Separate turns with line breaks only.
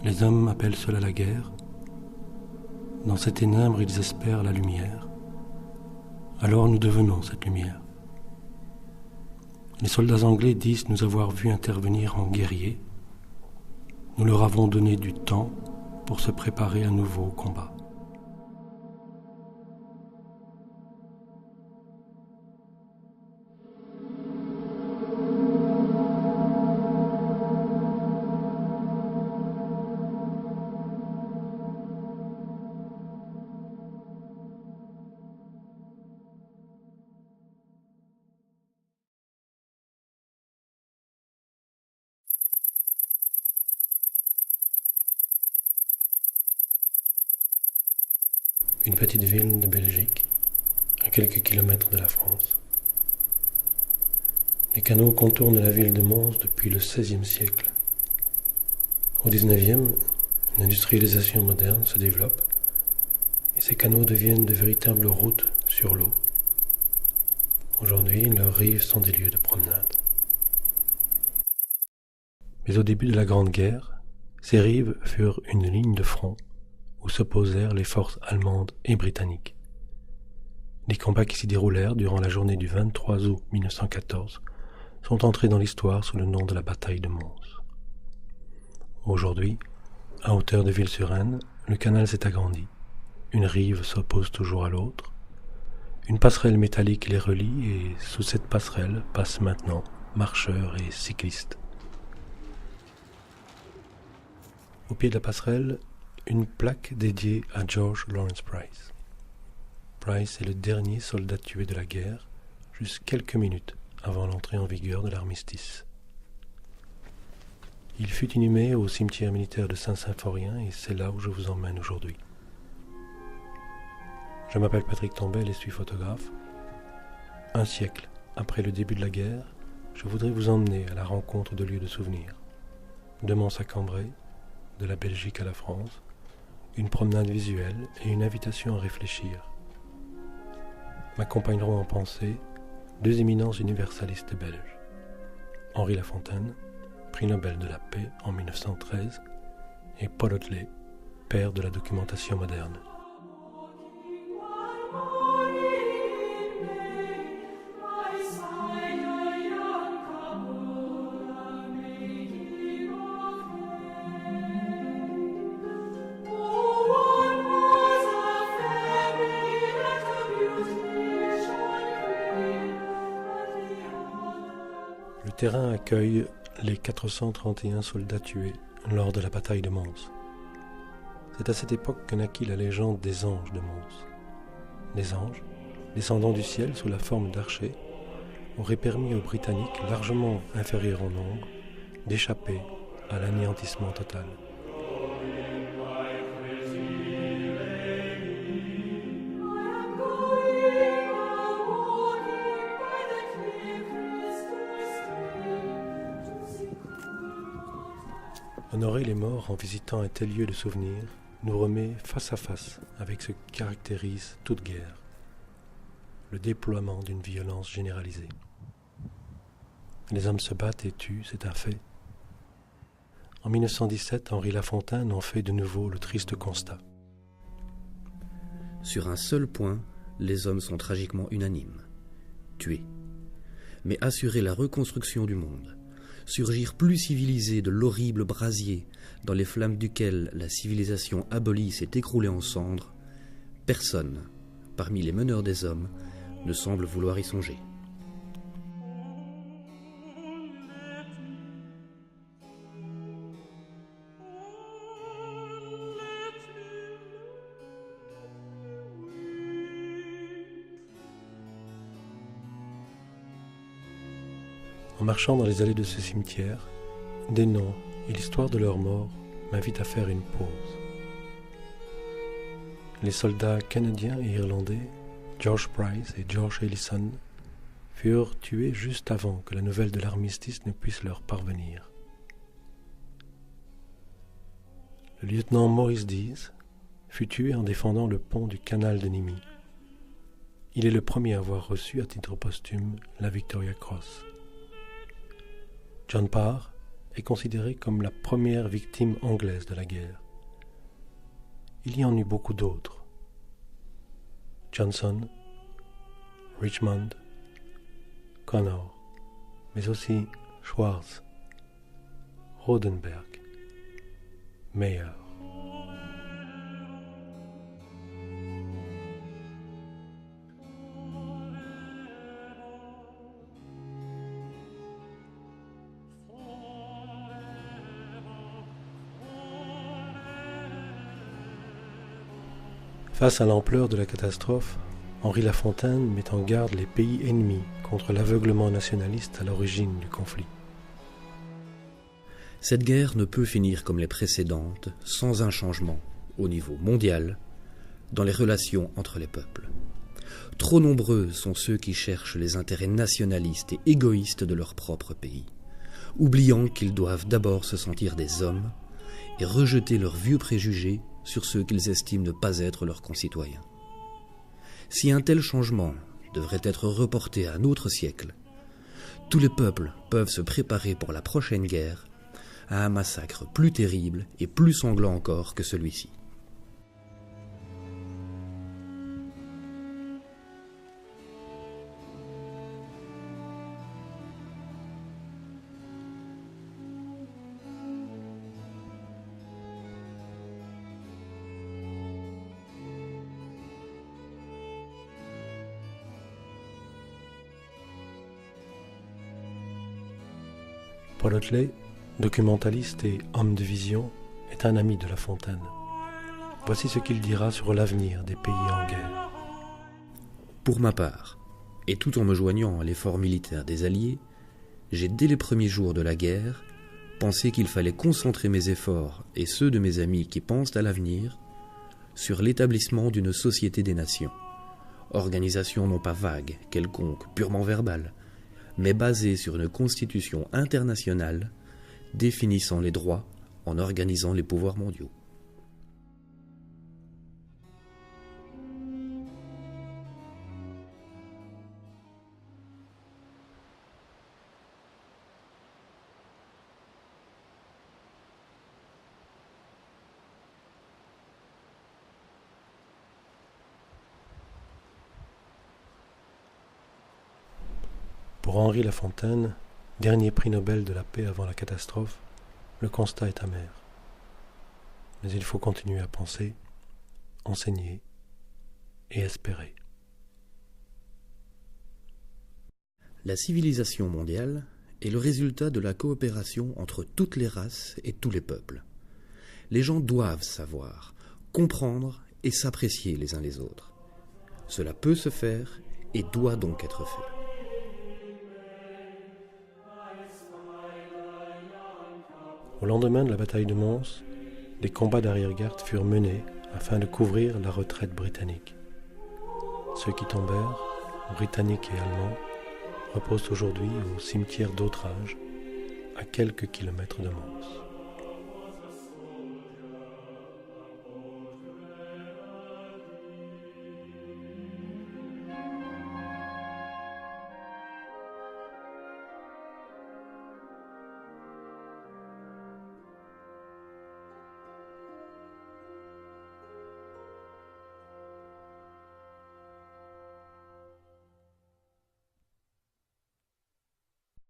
Les hommes appellent cela la guerre. Dans ces ténèbres, ils espèrent la lumière. Alors nous devenons cette lumière. Les soldats anglais disent nous avoir vus intervenir en guerriers. Nous leur avons donné du temps pour se préparer à nouveau au combat. Une petite ville de Belgique, à quelques kilomètres de la France. Les canaux contournent la ville de Mons depuis le XVIe siècle. Au XIXe, une industrialisation moderne se développe et ces canaux deviennent de véritables routes sur l'eau. Aujourd'hui, leurs rives sont des lieux de promenade. Mais au début de la Grande Guerre, ces rives furent une ligne de front où s'opposèrent les forces allemandes et britanniques. Les combats qui s'y déroulèrent durant la journée du 23 août 1914 sont entrés dans l'histoire sous le nom de la bataille de Mons. Aujourd'hui, à hauteur de Ville-sur-Aisne, le canal s'est agrandi. Une rive s'oppose toujours à l'autre. Une passerelle métallique les relie et sous cette passerelle passent maintenant marcheurs et cyclistes. Au pied de la passerelle, une plaque dédiée à George Lawrence Price. Price est le dernier soldat tué de la guerre, juste quelques minutes avant l'entrée en vigueur de l'armistice. Il fut inhumé au cimetière militaire de Saint-Symphorien et c'est là où je vous emmène aujourd'hui. Je m'appelle Patrick Tombelle et suis photographe. Un siècle après le début de la guerre, je voudrais vous emmener à la rencontre de lieux de souvenirs. De Mons à Cambrai, de la Belgique à la France, une promenade visuelle et une invitation à réfléchir. M'accompagneront en pensée deux éminences universalistes belges. Henri Lafontaine, prix Nobel de la paix en 1913, et Paul Hotelet, père de la documentation moderne. Le terrain accueille les 431 soldats tués lors de la bataille de Mons. C'est à cette époque que naquit la légende des anges de Mons. Les anges, descendant du ciel sous la forme d'archers, auraient permis aux Britanniques, largement inférieurs en nombre, d'échapper à l'anéantissement total. Honorer les morts en visitant un tel lieu de souvenir nous remet face à face avec ce qui caractérise toute guerre, le déploiement d'une violence généralisée. Les hommes se battent et tuent, c'est un fait. En 1917, Henri Lafontaine en fait de nouveau le triste constat.
Sur un seul point, les hommes sont tragiquement unanimes. Tuer. Mais assurer la reconstruction du monde, surgir plus civilisé de l'horrible brasier dans les flammes duquel la civilisation abolie s'est écroulée en cendres, personne, parmi les meneurs des hommes, ne semble vouloir y songer.
En marchant dans les allées de ce cimetière, des noms et l'histoire de leurs morts m'invitent à faire une pause. Les soldats canadiens et irlandais, George Price et George Ellison, furent tués juste avant que la nouvelle de l'armistice ne puisse leur parvenir. Le lieutenant Maurice Dease fut tué en défendant le pont du canal de Nimy. Il est le premier à avoir reçu à titre posthume la Victoria Cross. John Parr, est considérée comme la première victime anglaise de la guerre. Il y en eut beaucoup d'autres. Johnson, Richmond, Connor, mais aussi Schwartz, Rodenberg, Meyer. Face à l'ampleur de la catastrophe, Henri Lafontaine met en garde les pays ennemis contre l'aveuglement nationaliste à l'origine du conflit.
Cette guerre ne peut finir comme les précédentes sans un changement, au niveau mondial, dans les relations entre les peuples. Trop nombreux sont ceux qui cherchent les intérêts nationalistes et égoïstes de leur propre pays, oubliant qu'ils doivent d'abord se sentir des hommes et rejeter leurs vieux préjugés sur ceux qu'ils estiment ne pas être leurs concitoyens. Si un tel changement devrait être reporté à un autre siècle, tous les peuples peuvent se préparer pour la prochaine guerre à un massacre plus terrible et plus sanglant encore que celui-ci.
Paul Otlet, documentaliste et homme de vision, est un ami de La Fontaine. Voici ce qu'il dira sur l'avenir des pays en guerre.
Pour ma part, et tout en me joignant à l'effort militaire des Alliés, j'ai dès les premiers jours de la guerre pensé qu'il fallait concentrer mes efforts et ceux de mes amis qui pensent à l'avenir sur l'établissement d'une société des nations, organisation non pas vague, quelconque, purement verbale, mais basée sur une constitution internationale définissant les droits en organisant les pouvoirs mondiaux.
Pour Henri Lafontaine, dernier prix Nobel de la paix avant la catastrophe, le constat est amer. Mais il faut continuer à penser, enseigner et espérer.
La civilisation mondiale est le résultat de la coopération entre toutes les races et tous les peuples. Les gens doivent savoir, comprendre et s'apprécier les uns les autres. Cela peut se faire et doit donc être fait.
Au lendemain de la bataille de Mons, des combats d'arrière-garde furent menés afin de couvrir la retraite britannique. Ceux qui tombèrent, britanniques et allemands, reposent aujourd'hui au cimetière d'Autrage, à quelques kilomètres de Mons.